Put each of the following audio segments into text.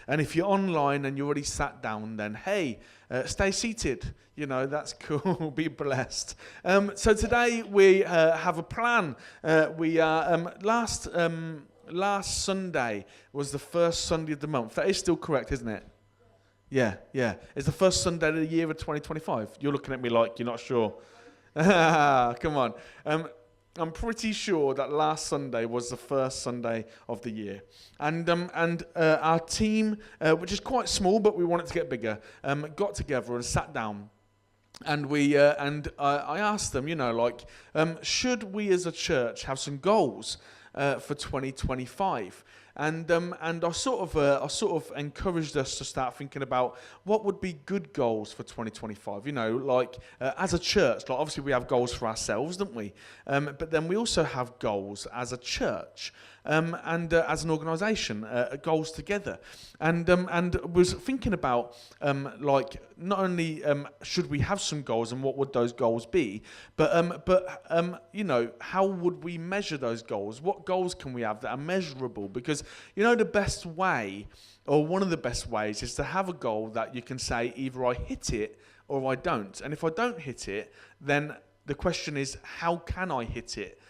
And if you're online and you already sat down, then hey, stay seated. You know, that's cool. Be blessed. So today we have a plan. We are last Sunday was the first Sunday of the month. That is still correct, isn't it? Yeah. It's the first Sunday of the year of 2025. You're looking at me like you're not sure. Come on. I'm pretty sure that last Sunday was the first Sunday of the year. And our team, which is quite small, but we want it to get bigger, got together and sat down. And I asked them, should we as a church have some goals for 2025? And I sort of encouraged us to start thinking about what would be good goals for 2025. As a church, obviously we have goals for ourselves, don't we? But then we also have goals as a church. And as an organisation, goals together, and was thinking about not only should we have some goals and what would those goals be, but how would we measure those goals? What goals can we have that are measurable? Because the best way, or one of the best ways, is to have a goal that you can say either I hit it or I don't. And if I don't hit it, then the question is, how can I hit it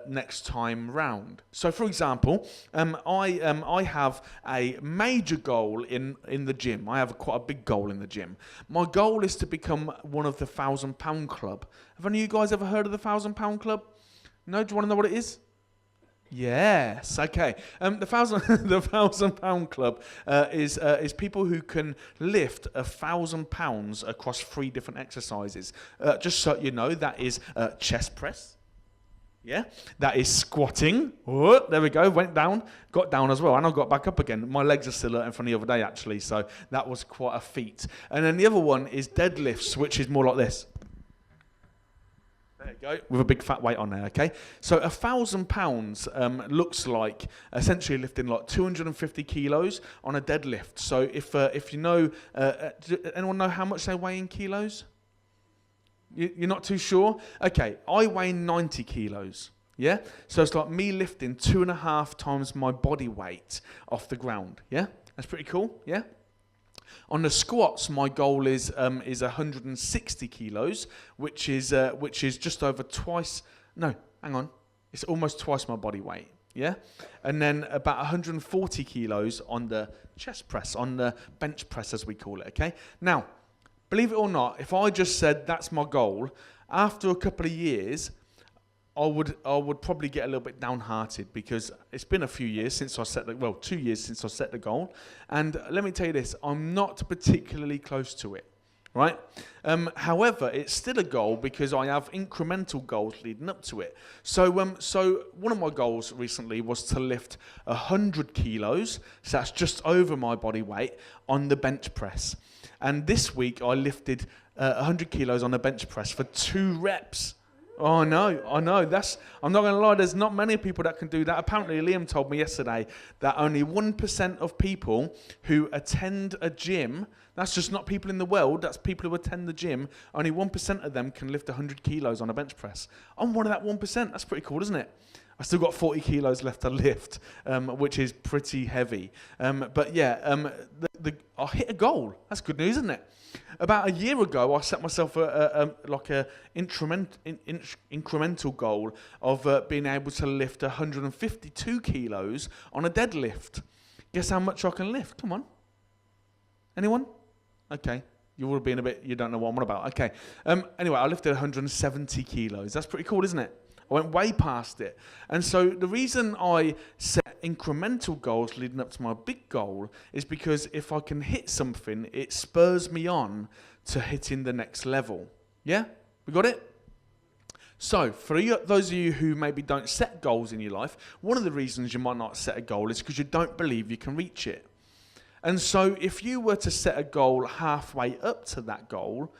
next time round? So, for example, I have a major goal in the gym. I have quite a big goal in the gym. My goal is to become one of the 1,000 Pound Club. Have any of you guys ever heard of the 1,000 Pound Club? No? Do you want to know what it is? Yes. Okay. The 1,000 Pound Club is people who can lift 1,000 pounds across 3 different exercises. Just so you know, that is chest press. Yeah, that is squatting. Oh, there we go, went down, got down as well, and I got back up again. My legs are still hurting from the other day, actually, so that was quite a feat. And then the other one is deadlifts, which is more like this. There you go, with a big fat weight on there, okay? So 1,000 pounds looks like essentially lifting like 250 kilos on a deadlift. So if you know, anyone know how much they weigh in kilos? You're not too sure? Okay, I weigh 90 kilos, yeah? So it's like me lifting 2.5 times my body weight off the ground, yeah? That's pretty cool, yeah? On the squats, my goal is 160 kilos, which is just over twice, no, hang on, it's almost twice my body weight, yeah? And then about 140 kilos on the chest press, on the bench press as we call it, okay? Now, believe it or not, if I just said that's my goal, after a couple of years, I would probably get a little bit downhearted because it's been a few years since I set 2 years since I set the goal, and let me tell you this, I'm not particularly close to it, right? However, it's still a goal because I have incremental goals leading up to it. So one of my goals recently was to lift 100 kilos, so that's just over my body weight, on the bench press. And this week I lifted 100 kilos on the bench press for 2 reps. Oh, I know. I'm not going to lie, there's not many people that can do that. Apparently, Elim told me yesterday that only 1% of people who attend a gym, that's just not people in the world, that's people who attend the gym, only 1% of them can lift 100 kilos on a bench press. I'm one of that 1%. That's pretty cool, isn't it? I still got 40 kilos left to lift, which is pretty heavy. But yeah, I hit a goal. That's good news, isn't it? About a year ago, I set myself a incremental goal of being able to lift 152 kilos on a deadlift. Guess how much I can lift? Come on. Anyone? Okay. You're all being you don't know what I'm on about. Okay. Anyway, I lifted 170 kilos. That's pretty cool, isn't it? I went way past it. And so the reason I set incremental goals leading up to my big goal is because if I can hit something, it spurs me on to hitting the next level. Yeah? We got it? So, for those of you who maybe don't set goals in your life, one of the reasons you might not set a goal is because you don't believe you can reach it. And so if you were to set a goal halfway up to that goal,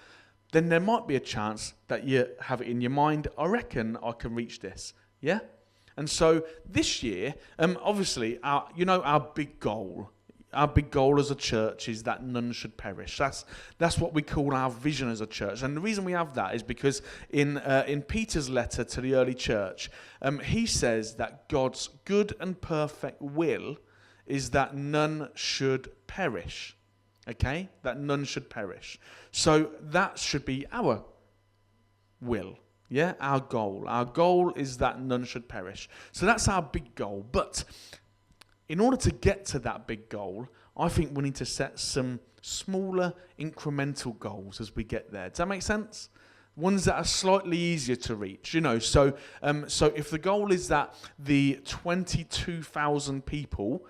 then there might be a chance that you have it in your mind, I reckon I can reach this, yeah? And so this year, obviously, our big goal as a church is that none should perish. That's what we call our vision as a church. And the reason we have that is because in Peter's letter to the early church, he says that God's good and perfect will is that none should perish. Okay? That none should perish. So that should be our will. Yeah? Our goal. Our goal is that none should perish. So that's our big goal. But in order to get to that big goal, I think we need to set some smaller incremental goals as we get there. Does that make sense? Ones that are slightly easier to reach, So if the goal is that the 22,000 people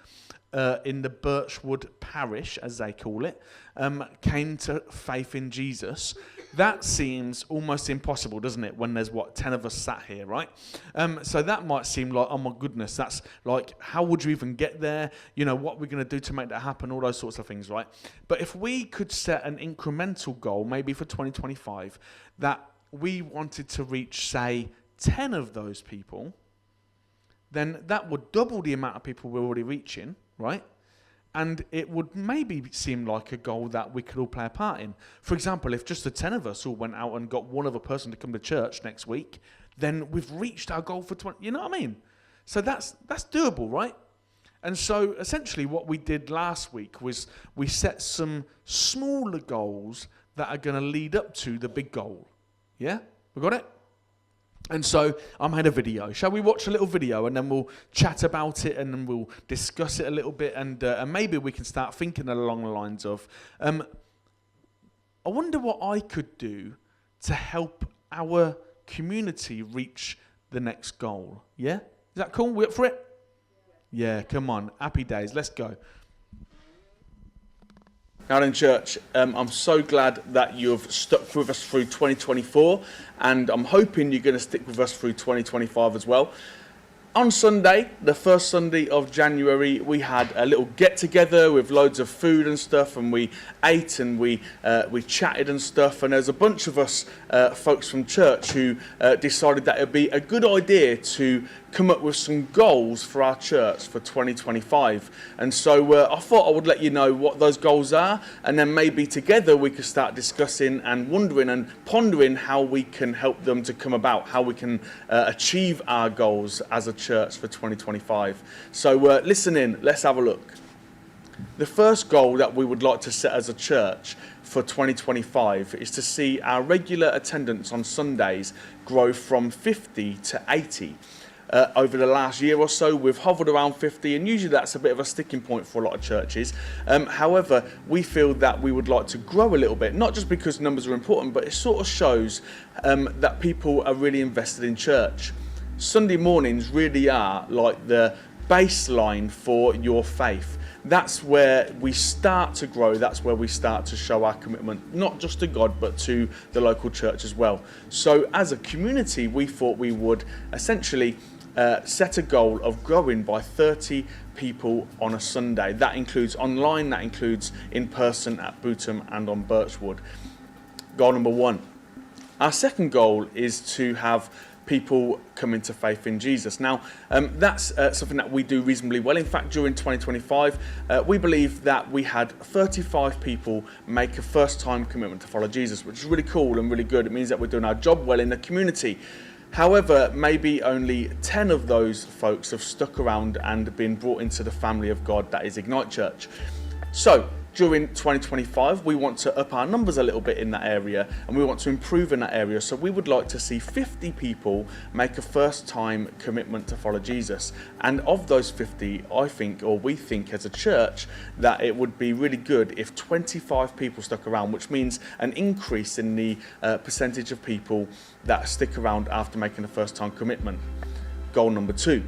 in the Birchwood parish, as they call it, came to faith in Jesus, that seems almost impossible, doesn't it, when there's, 10 of us sat here, right? So that might seem like, oh my goodness, that's like, how would you even get there? What we're going to do to make that happen, all those sorts of things, right? But if we could set an incremental goal, maybe for 2025, that we wanted to reach, say, 10 of those people, then that would double the amount of people we're already reaching, right? And it would maybe seem like a goal that we could all play a part in. For example, if just the 10 of us all went out and got one other person to come to church next week, then we've reached our goal for 20. You know what I mean? So that's doable, right? And so essentially what we did last week was we set some smaller goals that are going to lead up to the big goal. Yeah? We got it? And so I made a video. Shall we watch a little video and then we'll chat about it and then we'll discuss it a little bit and maybe we can start thinking along the lines of, I wonder what I could do to help our community reach the next goal. Yeah? Is that cool? We up for it? Yeah, come on. Happy days. Let's go. Now then, church, I'm so glad that you've stuck with us through 2024, and I'm hoping you're going to stick with us through 2025 as well. On Sunday, the first Sunday of January, we had a little get-together with loads of food and stuff, and we ate and we chatted and stuff, and there's a bunch of us folks from church who decided that it would be a good idea to come up with some goals for our church for 2025. And so I thought I would let you know what those goals are, and then maybe together we could start discussing and wondering and pondering how we can help them to come about, how we can achieve our goals as a church for 2025. So listen in, let's have a look. The first goal that we would like to set as a church for 2025 is to see our regular attendance on Sundays grow from 50 to 80. Over the last year or so, we've hovered around 50, and usually that's a bit of a sticking point for a lot of churches. However, we feel that we would like to grow a little bit, not just because numbers are important, but it sort of shows that people are really invested in church. Sunday mornings really are like the baseline for your faith. That's where we start to grow, that's where we start to show our commitment, not just to God, but to the local church as well. So as a community, we thought we would essentially set a goal of growing by 30 people on a Sunday. That includes online, that includes in person at Bootham and on Birchwood. Goal number 1. Our second goal is to have people come into faith in Jesus. Now, that's something that we do reasonably well. In fact, during 2025, we believe that we had 35 people make a first-time commitment to follow Jesus, which is really cool and really good. It means that we're doing our job well in the community. However, maybe only 10 of those folks have stuck around and been brought into the family of God that is Ignite Church. So, during 2025, we want to up our numbers a little bit in that area, and we want to improve in that area. So we would like to see 50 people make a first-time commitment to follow Jesus. And of those 50, I think, or we think as a church, that it would be really good if 25 people stuck around, which means an increase in the percentage of people that stick around after making a first-time commitment. Goal number 2.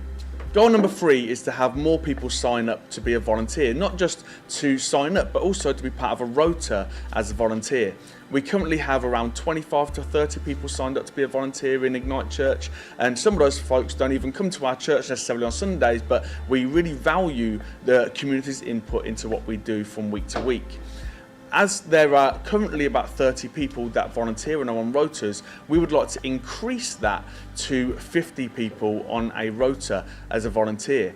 Goal number 3 is to have more people sign up to be a volunteer, not just to sign up, but also to be part of a rota as a volunteer. We currently have around 25 to 30 people signed up to be a volunteer in Ignite Church, and some of those folks don't even come to our church necessarily on Sundays, but we really value the community's input into what we do from week to week. As there are currently about 30 people that volunteer and are on rotas, we would like to increase that to 50 people on a rota as a volunteer.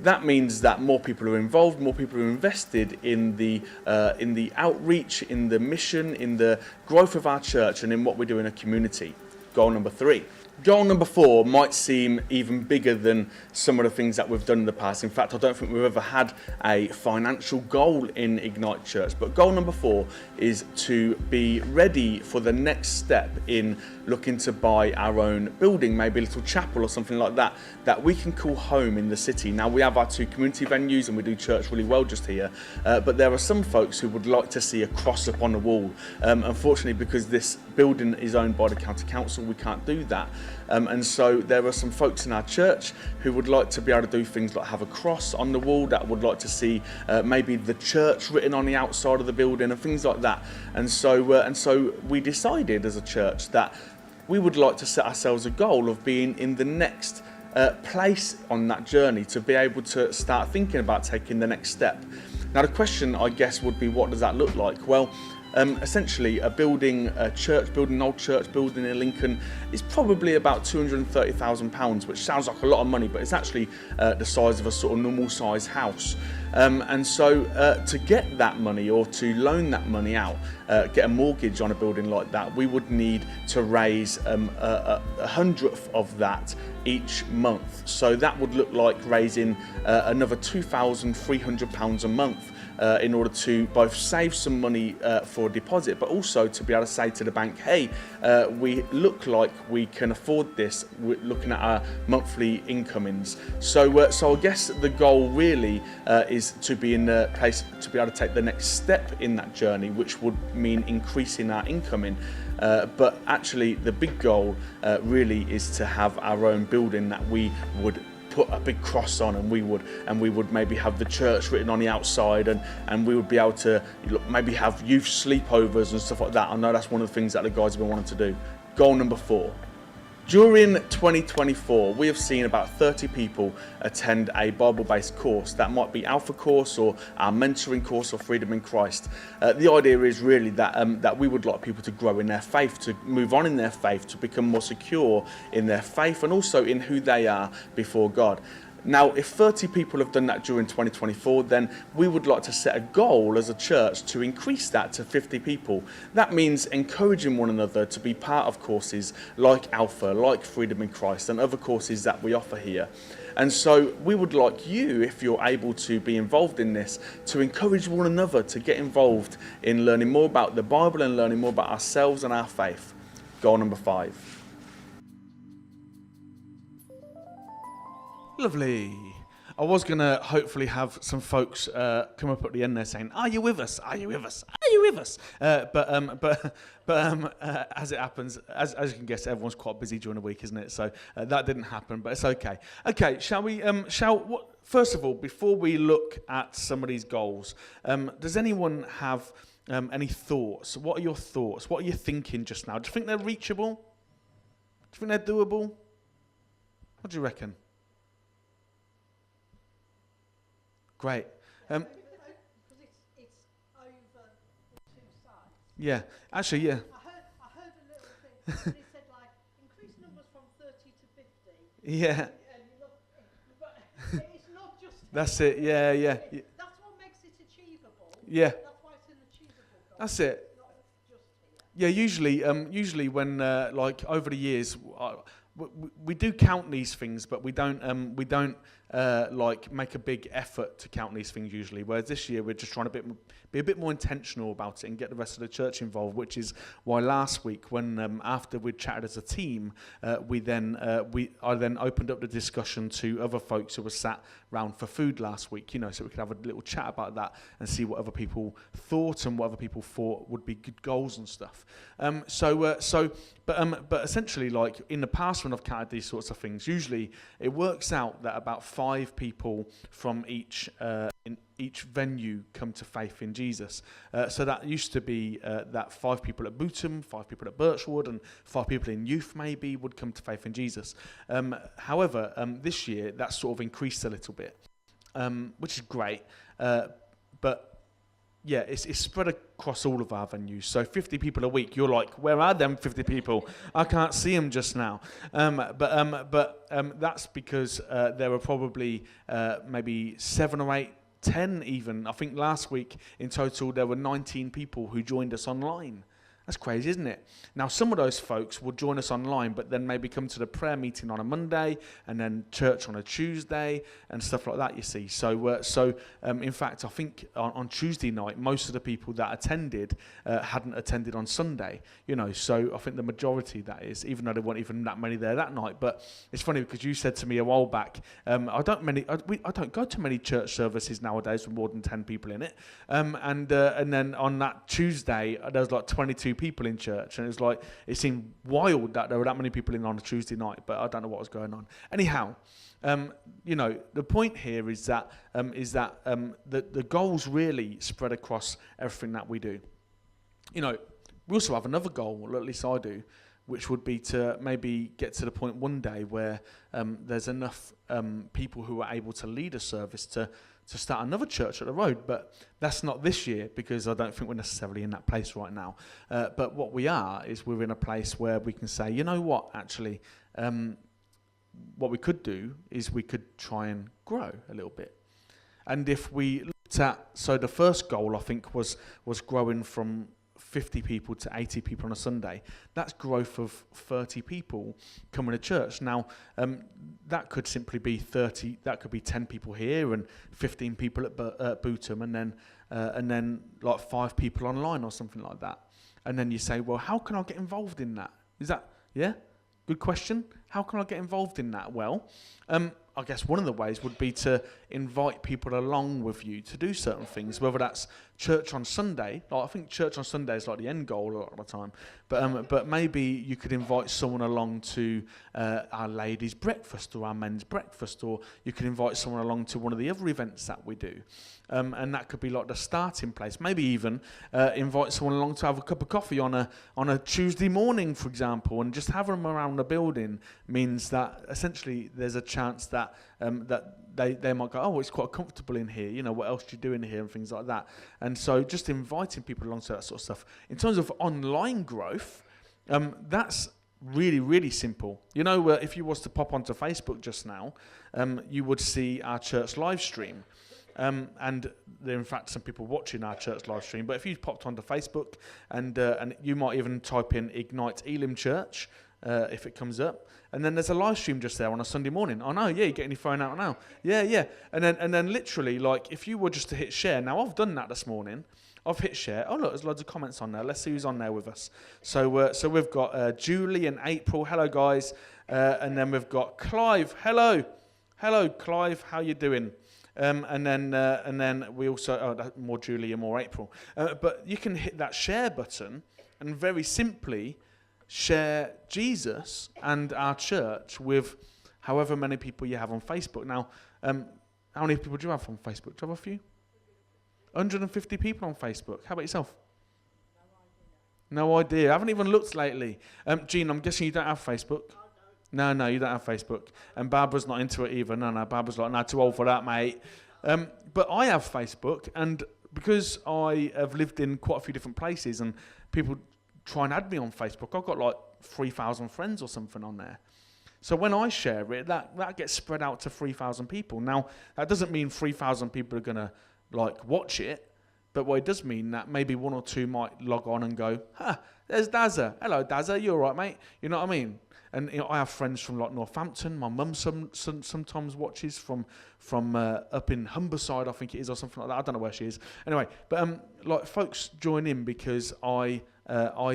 That means that more people are involved, more people are invested in the outreach, in the mission, in the growth of our church, and in what we do in a community. Goal number 3. Goal number 4 might seem even bigger than some of the things that we've done in the past. In fact, I don't think we've ever had a financial goal in Ignite Church. But goal number 4 is to be ready for the next step in looking to buy our own building, maybe a little chapel or something like that, that we can call home in the city. Now, we have our 2 community venues and we do church really well just here. But there are some folks who would like to see a cross up on the wall. Unfortunately, because this building is owned by the county council, we can't do that. And so there are some folks in our church who would like to be able to do things like have a cross on the wall, that would like to see maybe the church written on the outside of the building and things like that. And so we decided as a church that we would like to set ourselves a goal of being in the next place on that journey, to be able to start thinking about taking the next step. Now the question, I guess, would be, what does that look like? Well, essentially an old church building in Lincoln is probably about £230,000, which sounds like a lot of money, but it's actually the size of a sort of normal size house. And so to get that money, or to loan that money out, get a mortgage on a building like that, we would need to raise a hundredth of that each month. So that would look like raising another £2,300 a month. In order to both save some money for a deposit, but also to be able to say to the bank, hey, we look like we can afford this, we're looking at our monthly incomings. So I guess the goal really is to be in a place to be able to take the next step in that journey, which would mean increasing our incoming. But actually the big goal really is to have our own building that we would put a big cross on, and we would maybe have the church written on the outside, and we would be able to maybe have youth sleepovers and stuff like that. I know that's one of the things that the guys have been wanting to do. Goal number 4. During 2024, we have seen about 30 people attend a Bible-based course. That might be Alpha course, or our mentoring course, or Freedom in Christ. The idea is really that we would like people to grow in their faith, to move on in their faith, to become more secure in their faith, and also in who they are before God. Now, if 30 people have done that during 2024, then we would like to set a goal as a church to increase that to 50 people. That means encouraging one another to be part of courses like Alpha, like Freedom in Christ, and other courses that we offer here. And so we would like you, if you're able to be involved in this, to encourage one another to get involved in learning more about the Bible and learning more about ourselves and our faith. Goal number 5. Lovely. I was going to hopefully have some folks come up at the end there saying, "Are you with us? Are you with us? Are you with us?" But as it happens, as you can guess, everyone's quite busy during the week, isn't it? So that didn't happen, but it's okay. Okay, shall we? First of all, before we look at some of these goals, does anyone have any thoughts? What are your thoughts? What are you thinking just now? Do you think they're reachable? Do you think they're doable? What do you reckon? Great. Because it's over the 2 sides. Yeah, actually, yeah. I heard a little thing. They said like increase numbers from 30 to 50. Yeah. And look, but it's not just. That's it. Yeah. That's what makes it achievable. Yeah. That's why it's an achievable goal. That's it. Not just here. Yeah. Usually when like over the years, we do count these things, but we don't like make a big effort to count these things usually. Whereas this year we're just trying to be a bit more intentional about it and get the rest of the church involved, which is why last week, when after we'd chatted as a team, I then opened up the discussion to other folks who were sat round for food last week, so we could have a little chat about that and see what other people thought and what other people thought would be good goals and stuff. But essentially, like in the past when I've counted these sorts of things, usually it works out that about 5 people from each venue come to faith in Jesus. So that used to be that 5 people at Bootham, 5 people at Birchwood, and 5 people in youth maybe would come to faith in Jesus. However, this year that sort of increased a little bit, which is great. But yeah, it's spread across all of our venues. So 50 people a week. You're like, where are them 50 people? I can't see them just now. But that's because there were probably maybe 7 or 8, 10 even. I think last week in total there were 19 people who joined us online. That's crazy, isn't it? Now, some of those folks will join us online, but then maybe come to the prayer meeting on a Monday and then church on a Tuesday and stuff like that, you see. So in fact, I think on Tuesday night, most of the people that attended hadn't attended on Sunday, so I think the majority, that is, even though there weren't even that many there that night. But it's funny because you said to me a while back, I don't go to many church services nowadays with more than 10 people in it. And then on that Tuesday, there was like 22 people in church, and it seemed wild that there were that many people in on a Tuesday night, but I don't know what was going on. Anyhow, the point here is that the goals really spread across everything that we do. We also have another goal, or at least I do, which would be to maybe get to the point one day where there's enough people who are able to lead a service to start another church at the road. But that's not this year, because I don't think we're necessarily in that place right now. But what we are is we're in a place where we can say, you know what, actually, what we could do is we could try and grow a little bit. And if we looked at, so the first goal, I think, was growing from 50 people to 80 people on a Sunday. That's growth of 30 people coming to church. Now, that could simply be 30, that could be 10 people here and 15 people at Bootham, and then like 5 people online or something like that. And then you say, well, how can I get involved in that? Is that, yeah? Good question. How can I get involved in that? Well, I guess one of the ways would be to invite people along with you to do certain things, whether that's church on Sunday. Like, I think church on Sunday is like the end goal a lot of the time. But maybe you could invite someone along to our ladies' breakfast or our men's breakfast, or you could invite someone along to one of the other events that we do. And that could be like the starting place. Maybe even invite someone along to have a cup of coffee on a Tuesday morning, for example, and just have them around the building means that essentially there's a chance that they might go, oh, it's quite comfortable in here, what else do you do in here, and things like that. And so just inviting people along to that sort of stuff. In terms of online growth, that's really, really simple. If you was to pop onto Facebook just now, you would see our church live stream. And there are in fact some people watching our church live stream. But if you popped onto Facebook and you might even type in Ignite Elim Church, if it comes up, and then there's a live stream just there on a Sunday morning. Oh no, yeah, you're getting your phone out now. Yeah. And then literally, like, if you were just to hit share. Now I've done that this morning. I've hit share. Oh look, there's loads of comments on there. Let's see who's on there with us. So we've got Julie and April. Hello guys. And then we've got Clive. Hello, Clive. How you doing? And then we also, more Julie and more April. But you can hit that share button and very simply share Jesus and our church with however many people you have on Facebook. Now, how many people do you have on Facebook? Do you have a few? 150 people on Facebook. How about yourself? No idea. I haven't even looked lately. Jean, I'm guessing you don't have Facebook? No, you don't have Facebook. And Barbara's not into it either. No, Barbara's like, no, too old for that, mate. But I have Facebook, and because I have lived in quite a few different places and people try and add me on Facebook, I've got like 3,000 friends or something on there. So when I share it, that gets spread out to 3,000 people. Now, that doesn't mean 3,000 people are going to like watch it, but what it does mean that maybe one or two might log on and go, there's Dazza. Hello, Dazza, you all right, mate? You know what I mean? And I have friends from like Northampton. My mum sometimes watches from up in Humberside, I think it is, or something like that. I don't know where she is. Anyway, but like folks join in because I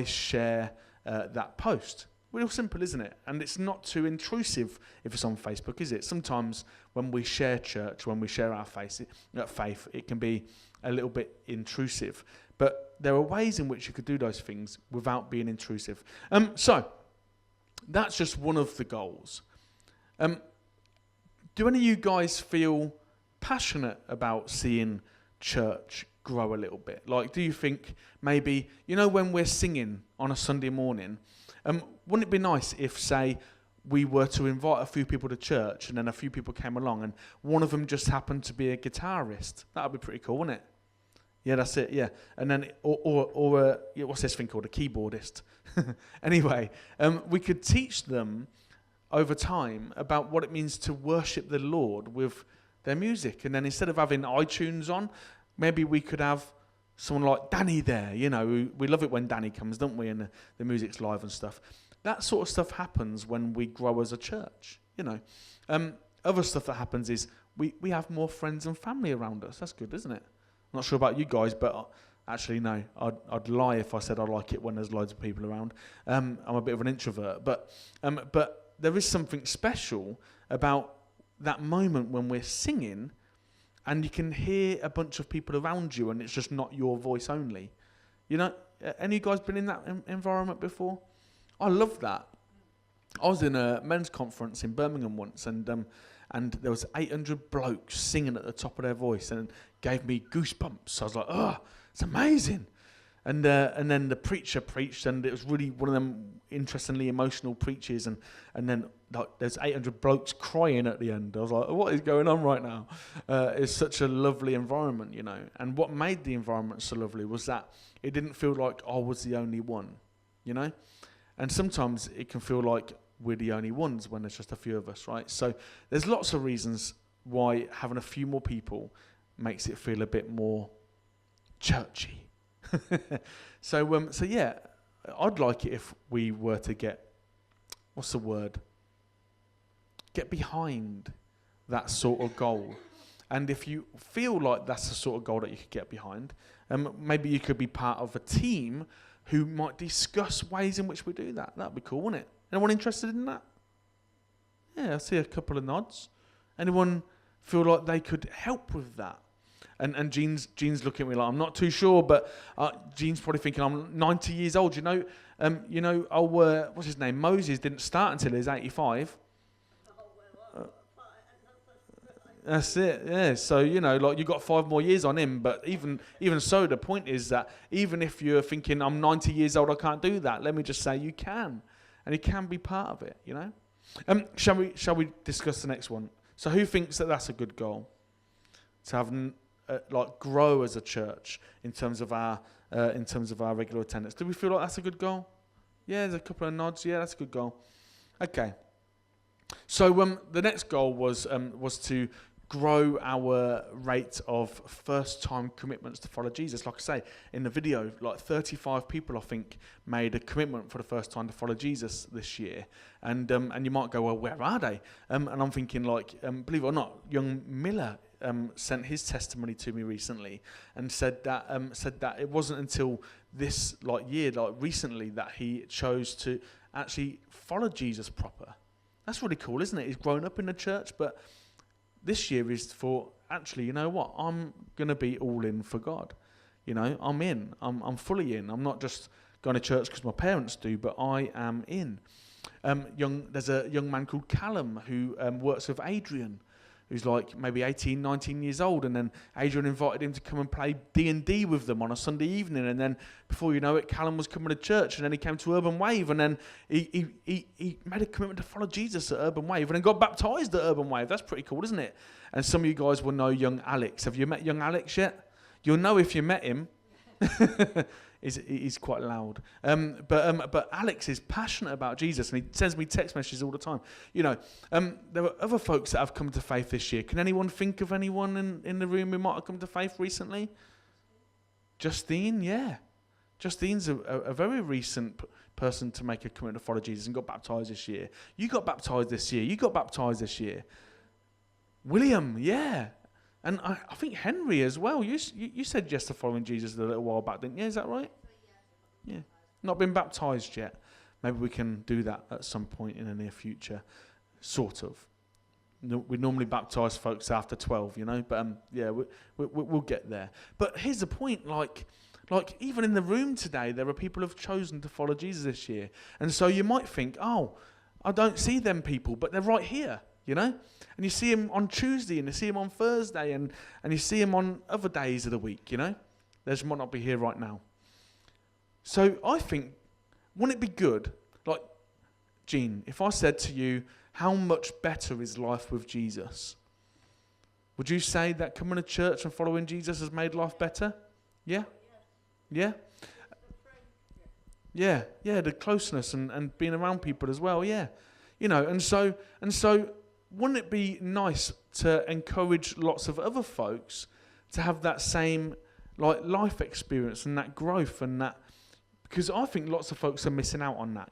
share that post. Real simple, isn't it? And it's not too intrusive if it's on Facebook, is it? Sometimes when we share church, when we share our faith, it can be a little bit intrusive. But there are ways in which you could do those things without being intrusive. So that's just one of the goals. Do any of you guys feel passionate about seeing church grow a little bit? Like, do you think maybe, when we're singing on a Sunday morning, wouldn't it be nice if, say, we were to invite a few people to church and then a few people came along and one of them just happened to be a guitarist? That would be pretty cool, wouldn't it? Yeah, that's it, yeah. And then, or what's this thing called? A keyboardist. Anyway, we could teach them over time about what it means to worship the Lord with their music. And then instead of having iTunes on, maybe we could have someone like Danny there, we love it when Danny comes, don't we, and the music's live and stuff. That sort of stuff happens when we grow as a church, Other stuff that happens is we have more friends and family around us. That's good, isn't it? I'm not sure about you guys, but actually, no, I'd lie if I said I like it when there's loads of people around. I'm a bit of an introvert, but there is something special about that moment when we're singing and you can hear a bunch of people around you and it's just not your voice only. Any of you guys been in that environment before? I love that. I was in a men's conference in Birmingham once, and there was 800 blokes singing at the top of their voice and gave me goosebumps. I was like, oh, it's amazing. And then the preacher preached, and it was really one of them interestingly emotional preaches, and then there's 800 blokes crying at the end. I was like, what is going on right now? It's such a lovely environment, And what made the environment so lovely was that it didn't feel like I was the only one, And sometimes it can feel like we're the only ones when there's just a few of us, right? So there's lots of reasons why having a few more people makes it feel a bit more churchy. So yeah, I'd like it if we were to get behind that sort of goal. And if you feel like that's the sort of goal that you could get behind, maybe you could be part of a team who might discuss ways in which we do that. That'd be cool, wouldn't it? Anyone interested in that? Yeah, I see a couple of nods. Anyone feel like they could help with that? And Jean's looking at me like, I'm not too sure, but Jean's probably thinking I'm 90 years old. What's his name? Moses didn't start until he was 85. That's it, yeah. So, you've got 5 more years on him, but even so, the point is that even if you're thinking, I'm 90 years old, I can't do that, let me just say you can. And you can be part of it, Shall we discuss the next one? So who thinks that that's a good goal? To have, grow as a church in terms of our regular attendance. Do we feel like that's a good goal? Yeah, there's a couple of nods. Yeah, that's a good goal. Okay. So the next goal was to grow our rate of first-time commitments to follow Jesus. Like I say, in the video, 35 people, I think, made a commitment for the first time to follow Jesus this year. And you might go, well, where are they? And I'm thinking, believe it or not, young Miller sent his testimony to me recently and said that it wasn't until this year, recently, that he chose to actually follow Jesus proper. That's really cool, isn't it? He's grown up in the church, but this year is for, actually, you know what? I'm going to be all in for God. I'm in. I'm fully in. I'm not just going to church because my parents do, but I am in. There's a young man called Callum who works with Adrian, who's maybe 18, 19 years old, and then Adrian invited him to come and play D&D with them on a Sunday evening, and then before you know it, Callum was coming to church, and then he came to Urban Wave, and then he made a commitment to follow Jesus at Urban Wave, and then got baptised at Urban Wave. That's pretty cool, isn't it? And some of you guys will know young Alex. Have you met young Alex yet? You'll know if you met him. He's quite loud. But Alex is passionate about Jesus, and he sends me text messages all the time. There were other folks that have come to faith this year. Can anyone think of anyone in the room who might have come to faith recently? Justine, yeah. Justine's a very recent person to make a commitment to follow Jesus and got baptised this year. You got baptised this year. You got baptised this year. William, yeah. And I think Henry as well. You said yes to following Jesus a little while back, didn't you? Is that right? Yeah. Not been baptised yet. Maybe we can do that at some point in the near future. Sort of. We normally baptise folks after 12, But yeah, we'll get there. But here's the point. Like even in the room today, there are people who have chosen to follow Jesus this year. And so you might think, oh, I don't see them people, but they're right here. And you see him on Tuesday, and you see him on Thursday, and you see him on other days of the week, They just might not be here right now. So I think, wouldn't it be good, Gene, if I said to you, how much better is life with Jesus? Would you say that coming to church and following Jesus has made life better? Yeah? Yeah? Yeah, the closeness and being around people as well, yeah. And so wouldn't it be nice to encourage lots of other folks to have that same like life experience and that growth and that, because I think lots of folks are missing out on that,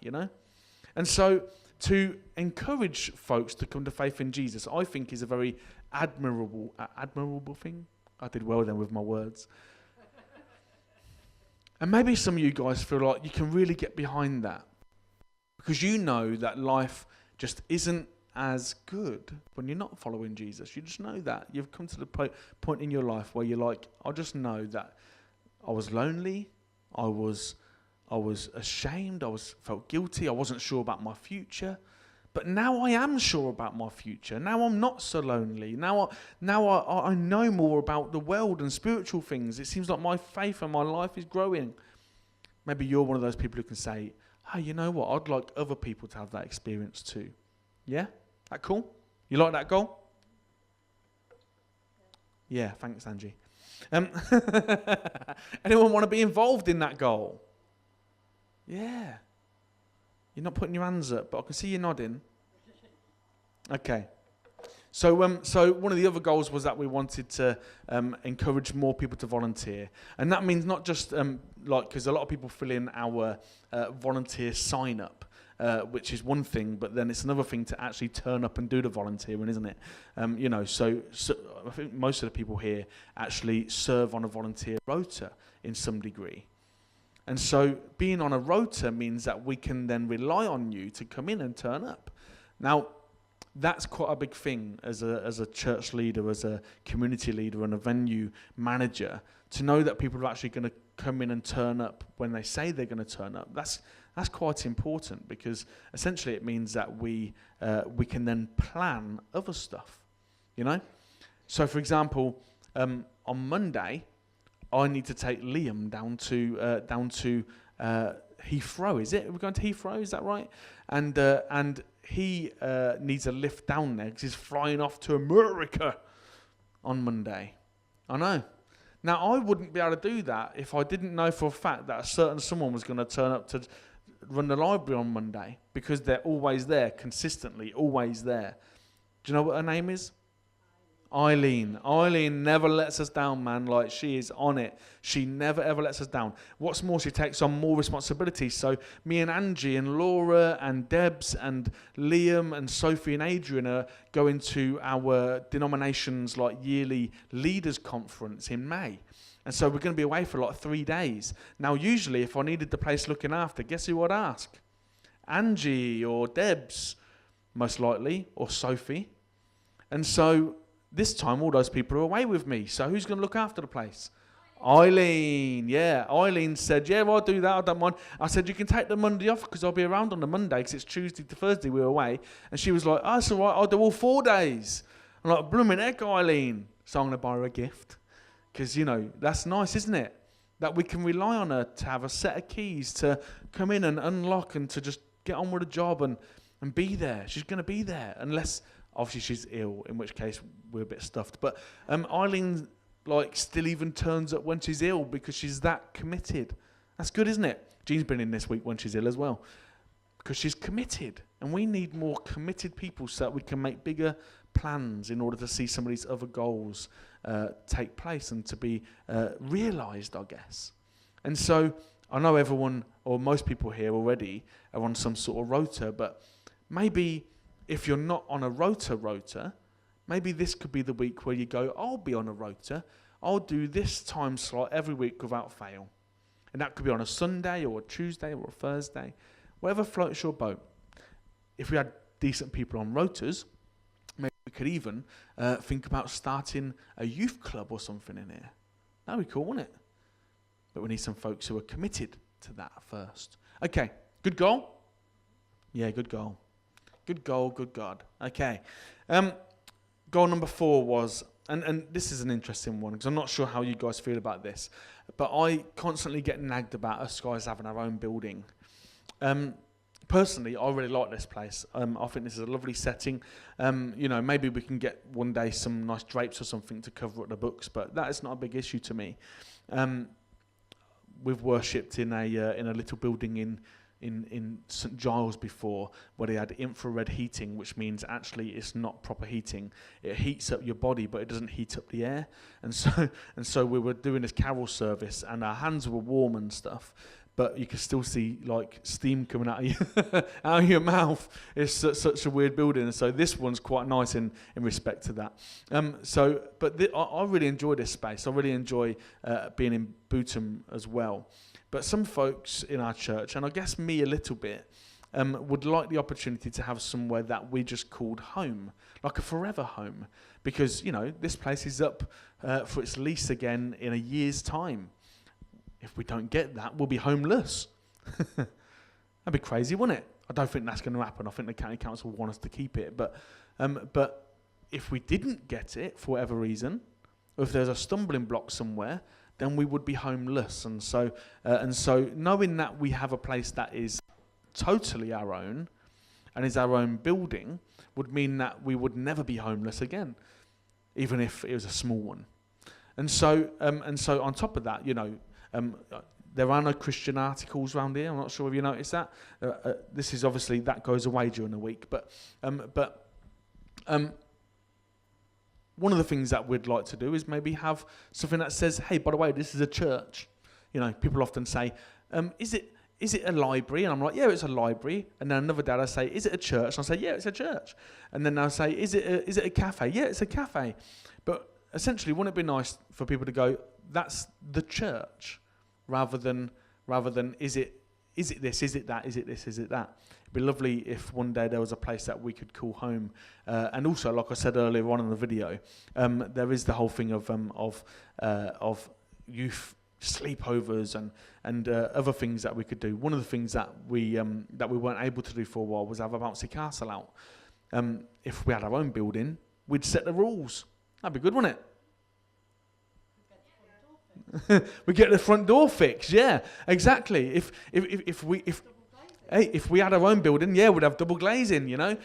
And so to encourage folks to come to faith in Jesus, I think is a very admirable thing. I did well then with my words. And maybe some of you guys feel like you can really get behind that because you know that life just isn't as good when you're not following Jesus. You just know that. You've come to the point in your life where you're like, I just know that I was lonely, I was ashamed, felt guilty, I wasn't sure about my future. But now I am sure about my future. Now I'm not so lonely. Now I know more about the world and spiritual things. It seems like my faith and my life is growing. Maybe you're one of those people who can say, hey, you know what? I'd like other people to have that experience too. Yeah? That cool? You like that goal? Yeah, thanks, Angie. Anyone want to be involved in that goal? Yeah. You're not putting your hands up, but I can see you nodding. Okay. So one of the other goals was that we wanted to encourage more people to volunteer. And that means not just, because a lot of people fill in our volunteer sign-up, which is one thing, but then it's another thing to actually turn up and do the volunteering, isn't it? So I think most of the people here actually serve on a volunteer rota in some degree. And so being on a rota means that we can then rely on you to come in and turn up. Now, that's quite a big thing as a church leader, as a community leader and a venue manager, to know that people are actually going to come in and turn up when they say they're going to turn up. That's quite important because essentially it means that we can then plan other stuff, So, for example, on Monday, I need to take Liam down to Heathrow. Is it? We're going to Heathrow. Is that right? And he needs a lift down there because he's flying off to America on Monday. I know. Now I wouldn't be able to do that if I didn't know for a fact that a certain someone was going to turn up to run the library on Monday because they're always there, consistently, always there. Do you know what her name is? Eileen. Eileen never lets us down, man. Like, she is on it. She never, ever lets us down. What's more, she takes on more responsibility. So me and Angie and Laura and Debs and Liam and Sophie and Adrian are going to our denomination's yearly leaders conference in May. And so we're going to be away for 3 days. Now, usually, if I needed the place looking after, guess who I'd ask? Angie or Debs, most likely, or Sophie. And so this time, all those people are away with me. So who's going to look after the place? Eileen. Yeah, Eileen said, yeah, well, I'll do that. I don't mind. I said, you can take the Monday off because I'll be around on the Monday because it's Tuesday to Thursday we're away. And she was like, oh, it's all right. I'll do all 4 days. I'm like, blooming heck, Eileen. So I'm going to buy her a gift because, that's nice, isn't it? That we can rely on her to have a set of keys to come in and unlock and to just get on with the job and be there. She's going to be there unless... Obviously, she's ill, in which case we're a bit stuffed. But Eileen, still even turns up when she's ill because she's that committed. That's good, isn't it? Jean's been in this week when she's ill as well because she's committed. And we need more committed people so that we can make bigger plans in order to see some of these other goals take place and to be realised, I guess. And so I know everyone, or most people here already, are on some sort of rota, but maybe... if you're not on a rota, maybe this could be the week where you go, I'll be on a rota. I'll do this time slot every week without fail. And that could be on a Sunday or a Tuesday or a Thursday, whatever floats your boat. If we had decent people on rotas, maybe we could even think about starting a youth club or something in here. That would be cool, wouldn't it? But we need some folks who are committed to that first. Okay, good goal? Yeah, good goal. Good goal, good God. Okay. Goal number 4 was, and this is an interesting one because I'm not sure how you guys feel about this, but I constantly get nagged about us guys having our own building. Personally, I really like this place. I think this is a lovely setting. Maybe we can get one day some nice drapes or something to cover up the books, but that is not a big issue to me. We've worshipped in a little building in St Giles before, where they had infrared heating, which means actually it's not proper heating. It heats up your body, but it doesn't heat up the air. And so we were doing this carol service, and our hands were warm and stuff, but you could still see like steam coming out of you, out of your mouth. It's such a weird building. And so this one's quite nice in respect to that. I really enjoy this space. I really enjoy being in Bootham as well. But some folks in our church, and I guess me a little bit, would like the opportunity to have somewhere that we just called home, like a forever home, because, you know, this place is up for its lease again in a year's time. If we don't get that, we'll be homeless. That'd be crazy, wouldn't it? I don't think that's going to happen. I think the county council will want us to keep it. But if we didn't get it for whatever reason, or if there's a stumbling block somewhere, then we would be homeless. And so knowing that we have a place that is totally our own and is our own building would mean that we would never be homeless again, even if it was a small one. And so on top of that, you know, there are no Christian articles around here. I'm not sure if you noticed that. This is obviously, that goes away during the week. But one of the things that we'd like to do is maybe have something that says, hey, by the way, this is a church. You know, people often say, is it a library? And I'm like, yeah, it's a library. And then another day I say, is it a church? And I say, yeah, it's a church. And then they'll say, is it a cafe? Yeah, it's a cafe. But essentially, wouldn't it be nice for people to go, that's the church, rather than is it this, is it that, is it this, is it that? It'd be lovely if one day there was a place that we could call home. And also, like I said earlier on in the video, there is the whole thing of youth sleepovers and other things that we could do. One of the things that we weren't able to do for a while was have a bouncy castle out. If we had our own building, we'd set the rules. That'd be good, wouldn't it? We get the front door fixed. Yeah, exactly. If we had our own building, yeah, we'd have double glazing. You know,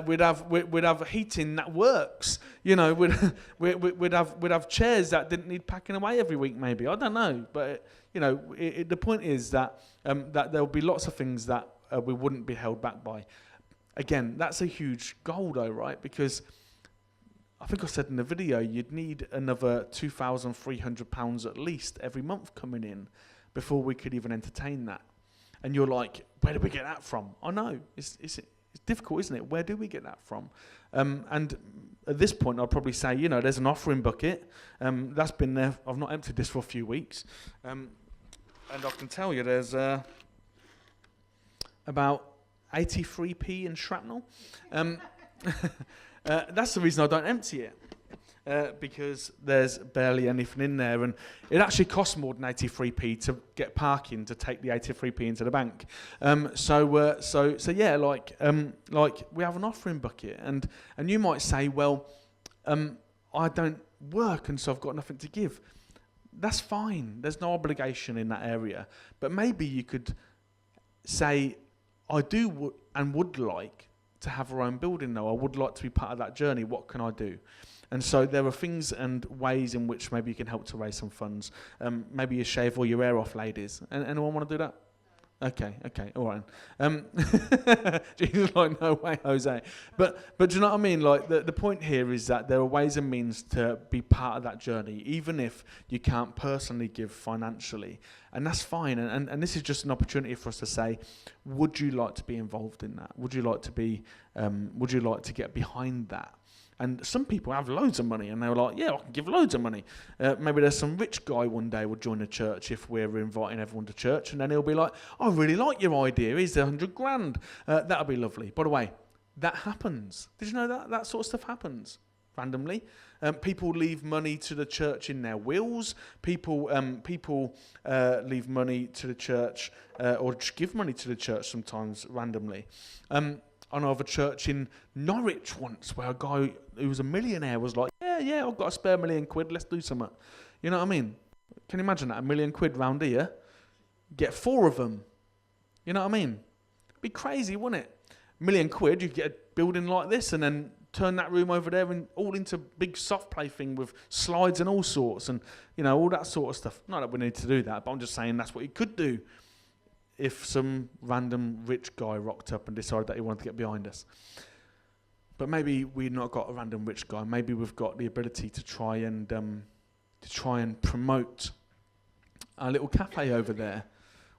we'd have heating that works. You know, we'd have chairs that didn't need packing away every week. Maybe, I don't know, but you know, the point is that there'll be lots of things that we wouldn't be held back by. Again, that's a huge goal, though, right? Because I think I said in the video, you'd need another £2,300 at least every month coming in before we could even entertain that. And you're like, where do we get that from? I know, it's difficult, isn't it? Where do we get that from? And at this point, I'll probably say, you know, there's an offering bucket. That's been there. I've not emptied this for a few weeks. And I can tell you there's about 83p in shrapnel. That's the reason I don't empty it, because there's barely anything in there, and it actually costs more than 83p to get parking to take the 83p into the bank. So yeah, like we have an offering bucket, and you might say, well, I don't work, and so I've got nothing to give. That's fine. There's no obligation in that area, but maybe you could say, I do and would like to have our own building though. I would like to be part of that journey. What can I do? And so there are things and ways in which maybe you can help to raise some funds. Maybe you shave all your hair off, ladies. Anyone want to do that? Okay, all right. Jesus, like, no way, Jose. But do you know what I mean? Like, the point here is that there are ways and means to be part of that journey, even if you can't personally give financially. And that's fine. And this is just an opportunity for us to say, would you like to be involved in that? Would you like to get behind that? And some people have loads of money, and they're like, yeah, I can give loads of money. Maybe there's some rich guy one day will join the church if we're inviting everyone to church, and then he'll be like, I really like your idea. Here's $100,000. That'll be lovely. By the way, that happens. Did you know that sort of stuff happens randomly? People leave money to the church in their wills. People leave money to the church or just give money to the church sometimes randomly. I know of a church in Norwich once where a guy who was a millionaire was like, yeah, I've got a spare £1 million, let's do something. You know what I mean? Can you imagine that? £1 million round here, get 4 of them. You know what I mean? It'd be crazy, wouldn't it? £1 million, you could get a building like this and then turn that room over there and all into big soft play thing with slides and all sorts and, you know, all that sort of stuff. Not that we need to do that, but I'm just saying that's what you could do. if some random rich guy rocked up and decided that he wanted to get behind us. But maybe we've not got a random rich guy. Maybe we've got the ability to try and promote our little cafe over there,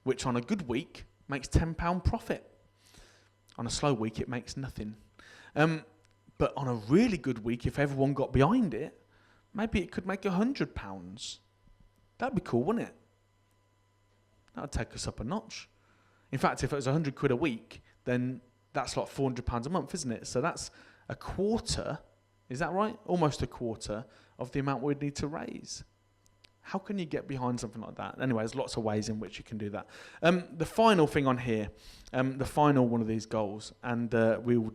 which on a good week makes £10 profit. On a slow week, it makes nothing. But on a really good week, if everyone got behind it, maybe it could make £100. That'd be cool, wouldn't it? That would take us up a notch. In fact, if it was £100 a week, then that's like £400 a month, isn't it? So that's a quarter, is that right? Almost a quarter of the amount we'd need to raise. How can you get behind something like that? Anyway, there's lots of ways in which you can do that. The final thing on here, the final one of these goals, and we will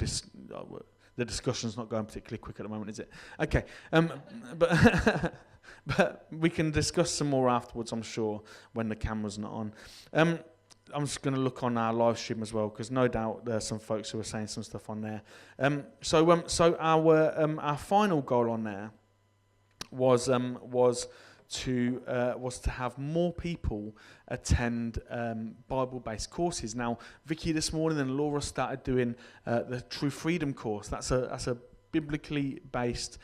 the discussion's not going particularly quick at the moment, is it? Okay, but but we can discuss some more afterwards, I'm sure, when the camera's not on. I'm just going to look on our live stream as well, because no doubt there's some folks who are saying some stuff on there. So our final goal on there was to have more people attend Bible-based courses. Now, Vicky this morning and Laura started doing the True Freedom course. That's a biblically based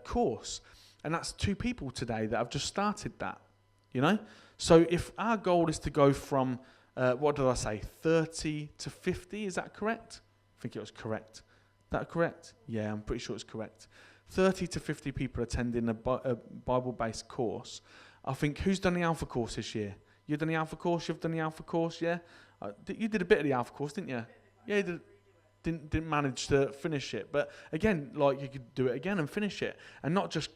course, and that's 2 people today that have just started that. You know, so if our goal is to go from what did I say, 30 to 50? Is that correct? I think it was correct. Is that correct? Yeah, I'm pretty sure it's correct. 30 to 50 people attending a Bible-based course. I think, who's done the Alpha course this year? You've done the Alpha course? You've done the Alpha course, yeah? You did a bit of the Alpha course, didn't you? Yeah, you didn't manage to finish it. But again, like, you could do it again and finish it. And not just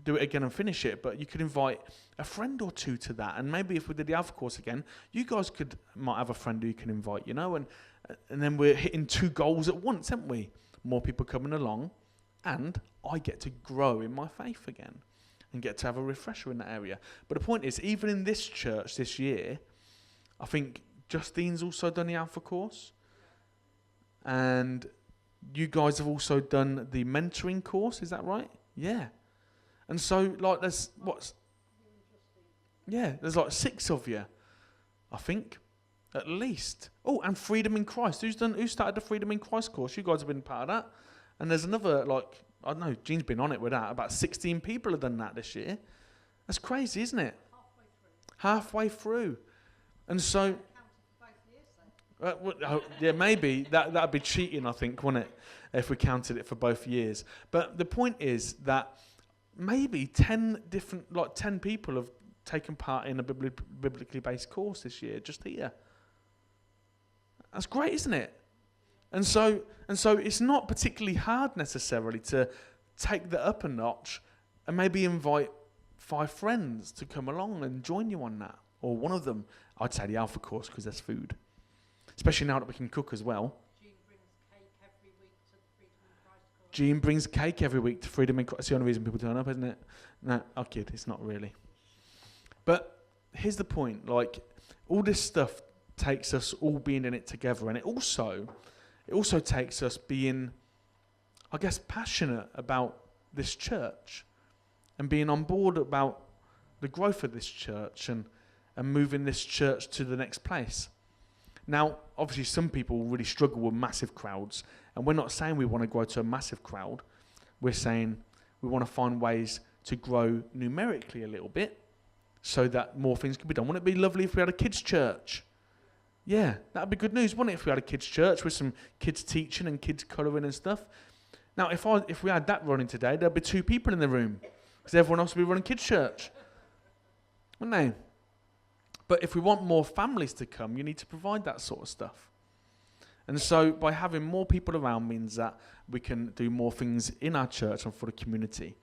do it again and finish it, but you could invite a friend or 2 to that. And maybe if we did the Alpha course again, you guys might have a friend who you can invite, you know? And then we're hitting 2 goals at once, haven't we? More people coming along, and I get to grow in my faith again and get to have a refresher in that area. But the point is, even in this church this year, I think Justine's also done the Alpha course, and you guys have also done the mentoring course, is that right? Yeah. And so, like, there's like 6 of you, I think, at least. Oh, and Freedom in Christ. Who started the Freedom in Christ course? You guys have been part of that. And there's another, like, I don't know, Jean's been on it with that. About 16 people have done that this year. That's crazy, isn't it? Halfway through. And so, yeah, maybe that'd be cheating, I think, wouldn't it, if we counted it for both years. But the point is that maybe 10 people have taken part in a biblically based course this year, just here. That's great, isn't it? And so it's not particularly hard necessarily to take that up a notch and maybe invite 5 friends to come along and join you on that. Or one of them, I'd say the Alpha course, because there's food. Especially now that we can cook as well. Jean brings cake every week to Freedom in Christ. That's the only reason people turn up, isn't it? No, I'm kidding, it's not really. But here's the point, like, all this stuff takes us all being in it together, and it also takes us being, I guess, passionate about this church and being on board about the growth of this church and moving this church to the next place. Now, obviously, some people really struggle with massive crowds, and we're not saying we want to grow to a massive crowd. We're saying we want to find ways to grow numerically a little bit so that more things can be done. Wouldn't it be lovely if we had a kids' church? Yeah, that would be good news, wouldn't it, if we had a kids' church with some kids teaching and kids colouring and stuff? Now, if we had that running today, there'd be 2 people in the room because everyone else would be running kids' church, wouldn't they? But if we want more families to come, you need to provide that sort of stuff. And so by having more people around means that we can do more things in our church and for the community.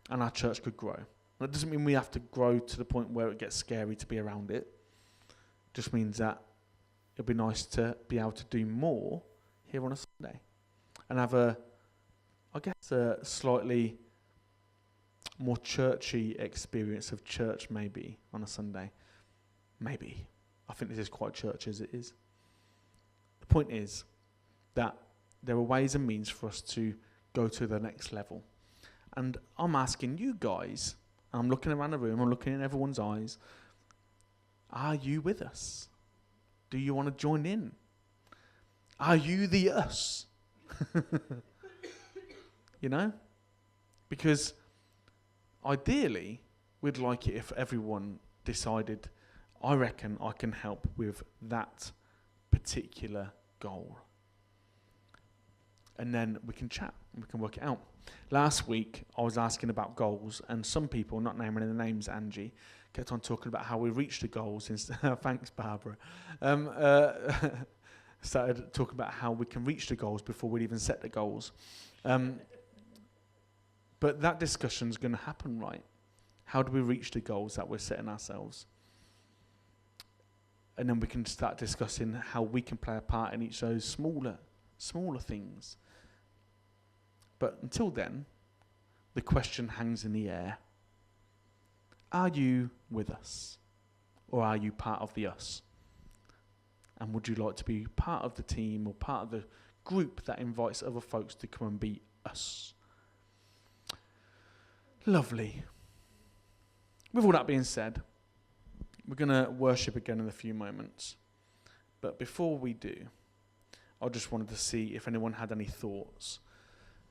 And our church could grow. That doesn't mean we have to grow to the point where it gets scary to be around it. It just means that it'd be nice to be able to do more here on a Sunday. And have a slightly more churchy experience of church maybe on a Sunday. Maybe. I think this is quite church as it is. The point is that there are ways and means for us to go to the next level. And I'm asking you guys, I'm looking around the room, I'm looking in everyone's eyes, Are you with us? Do you want to join in? Are you the us? You know? Because ideally, we'd like it if everyone decided, I reckon I can help with that particular goal. And then we can chat and we can work it out. Last week, I was asking about goals, and some people, not naming the names, Angie, kept on talking about how we reached the goals. Thanks, Barbara. Started talking about how we can reach the goals before we'd even set the goals. But that discussion's going to happen, right? How do we reach the goals that we're setting ourselves? And then we can start discussing how we can play a part in each of those smaller things. But until then, the question hangs in the air. Are you with us? Or are you part of the us? And would you like to be part of the team or part of the group that invites other folks to come and be us? Lovely. With all that being said, we're going to worship again in a few moments. But before we do, I just wanted to see if anyone had any thoughts.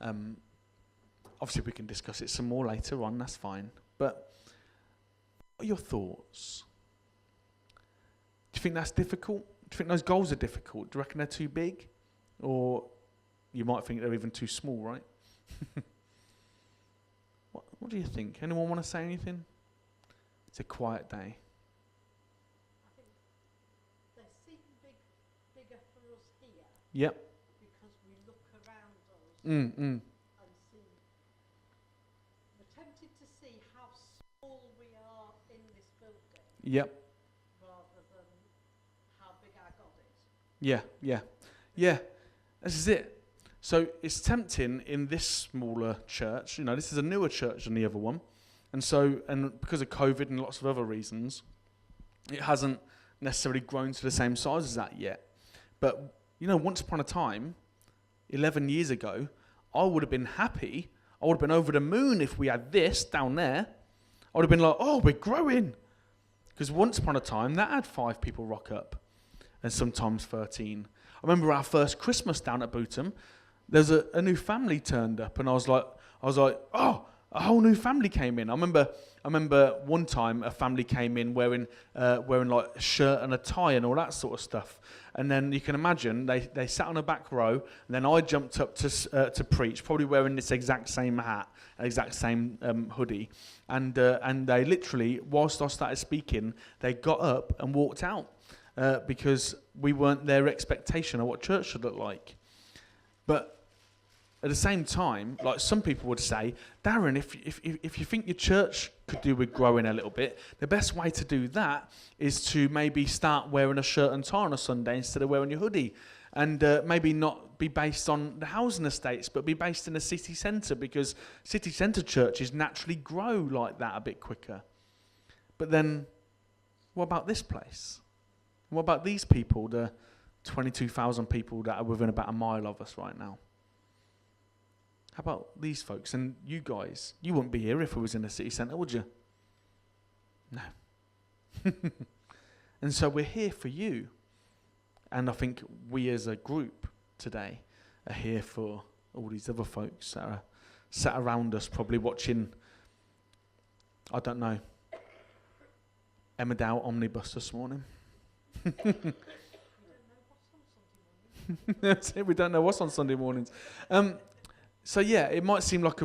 Obviously, we can discuss it some more later on, that's fine. But what are your thoughts? Do you think that's difficult? Do you think those goals are difficult? Do you reckon they're too big? Or you might think they're even too small, right? What do you think? Anyone want to say anything? It's a quiet day. I think they seem bigger for us here. Yep. Because we look around us and see. We're tempted to see how small we are in this building. Yep. Rather than how big our God is. Yeah. This is it. So it's tempting in this smaller church. You know, this is a newer church than the other one. And because of COVID and lots of other reasons, it hasn't necessarily grown to the same size as that yet. But, you know, once upon a time, 11 years ago, I would have been happy. I would have been over the moon if we had this down there. I would have been like, oh, we're growing. Because once upon a time, that had 5 people rock up, and sometimes 13. I remember our first Christmas down at Bootham. There's a new family turned up, and I was like, oh, a whole new family came in. I remember one time a family came in wearing like a shirt and a tie and all that sort of stuff. And then you can imagine they sat on the back row, and then I jumped up to preach, probably wearing this exact same hat, exact same hoodie, and they literally, whilst I started speaking, they got up and walked out because we weren't their expectation of what church should look like. But at the same time, like some people would say, Darren, if you think your church could do with growing a little bit, the best way to do that is to maybe start wearing a shirt and tie on a Sunday instead of wearing your hoodie. And maybe not be based on the housing estates, but be based in a city centre, because city centre churches naturally grow like that a bit quicker. But then, what about this place? What about these people, the 22,000 people that are within about a mile of us right now? How about these folks? And you guys, you wouldn't be here if it was in a city centre, would you? No. And so we're here for you. And I think we as a group today are here for all these other folks that are sat around us, probably watching, I don't know, Emmerdale Omnibus this morning. That's it, we don't know what's on Sunday mornings. So yeah, it might seem like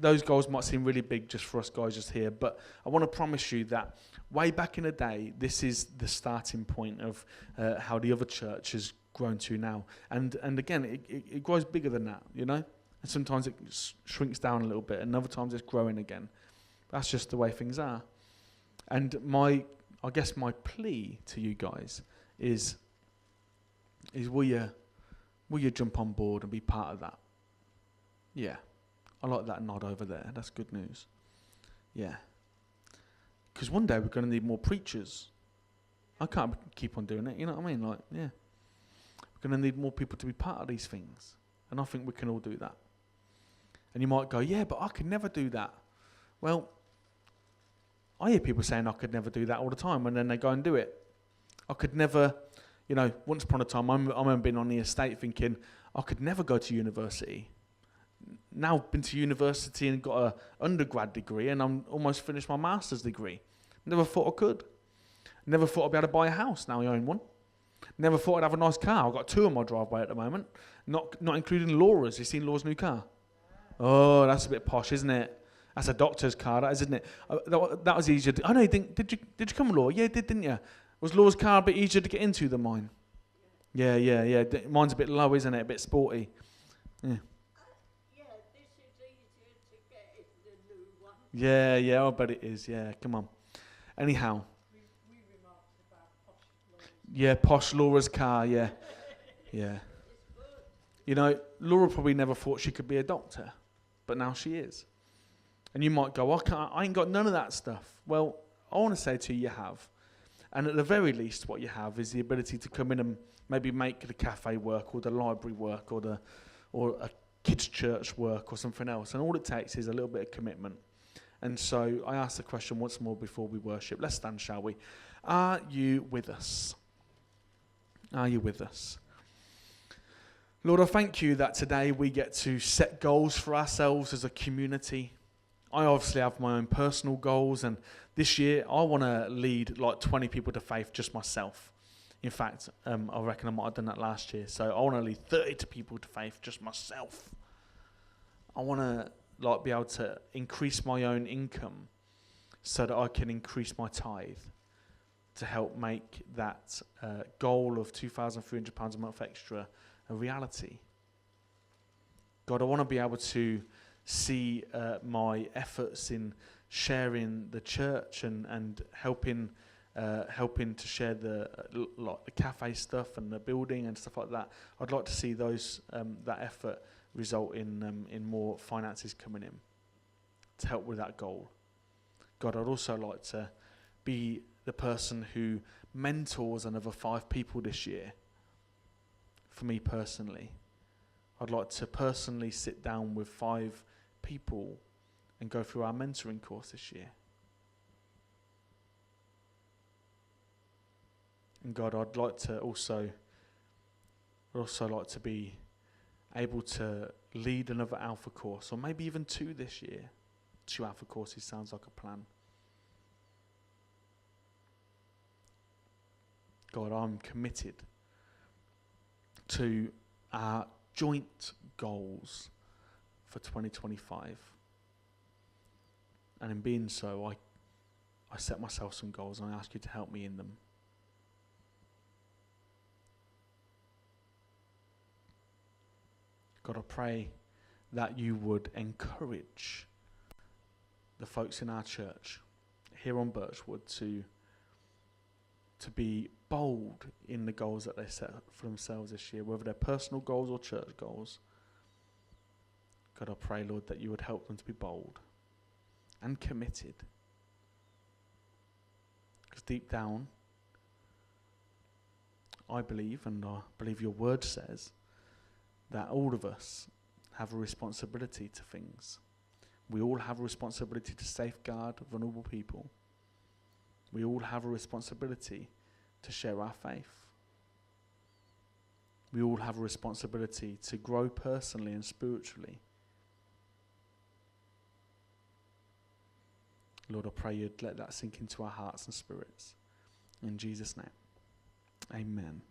those goals might seem really big just for us guys just here, but I want to promise you that way back in the day, this is the starting point of how the other church has grown to now. And again, it grows bigger than that, you know? And sometimes it shrinks down a little bit, and other times it's growing again. That's just the way things are. And I guess my plea to you guys is will you jump on board and be part of that? Yeah, I like that nod over there. That's good news. Yeah. Because one day we're going to need more preachers. I can't keep on doing it, you know what I mean? Like, yeah. We're going to need more people to be part of these things. And I think we can all do that. And you might go, yeah, but I could never do that. Well, I hear people saying I could never do that all the time, and then they go and do it. I could never, once upon a time, I remember being on the estate thinking, I could never go to university. Now I've been to university and got an undergrad degree, and I'm almost finished my master's degree. Never thought I could. Never thought I'd be able to buy a house. Now I own one. Never thought I'd have a nice car. I've got 2 on my driveway at the moment, not including Laura's. You seen Laura's new car? Oh, that's a bit posh, isn't it? That's a doctor's car, that is, isn't it? That was easier. I know. Did you come, Laura? Yeah, didn't you? Was Laura's car a bit easier to get into than mine? Yeah. Mine's a bit low, isn't it? A bit sporty. Yeah. This is easier to get in the new one. Yeah, I bet it is. Yeah, come on. Anyhow. We remarked about posh Laura's. Yeah, posh Laura's car, yeah. Laura probably never thought she could be a doctor, but now she is. And you might go, I ain't got none of that stuff. Well, I want to say to you have. And at the very least, what you have is the ability to come in and maybe make the cafe work, or the library work, or a kids' church work, or something else. And all it takes is a little bit of commitment. And so I ask the question once more before we worship. Let's stand, shall we? Are you with us? Are you with us? Lord, I thank you that today we get to set goals for ourselves as a community. I obviously have my own personal goals, and this year I want to lead like 20 people to faith just myself. In fact, I reckon I might have done that last year. So I want to lead 30 people to faith just myself. I want to be able to increase my own income so that I can increase my tithe to help make that goal of £2,300 a month extra a reality. God, I want to be able to see my efforts in sharing the church and helping to share the cafe stuff and the building and stuff like that. I'd like to see that effort result in more finances coming in to help with that goal. God, I'd also like to be the person who mentors another 5 people this year. For me personally, I'd like to personally sit down with 5 people and go through our mentoring course this year. And God, I'd also like to be able to lead another Alpha course, or maybe even 2 this year. 2 Alpha courses sounds like a plan. God, I'm committed to our joint goals for 2025. And in being so, I set myself some goals and I ask you to help me in them. God, I pray that you would encourage the folks in our church here on Birchwood to be bold in the goals that they set for themselves this year, whether they're personal goals or church goals. God, I pray, Lord, that you would help them to be bold and committed. Because deep down, I believe, and I believe your word says, that all of us have a responsibility to things. We all have a responsibility to safeguard vulnerable people. We all have a responsibility to share our faith. We all have a responsibility to grow personally and spiritually. Lord, I pray you'd let that sink into our hearts and spirits. In Jesus' name, amen.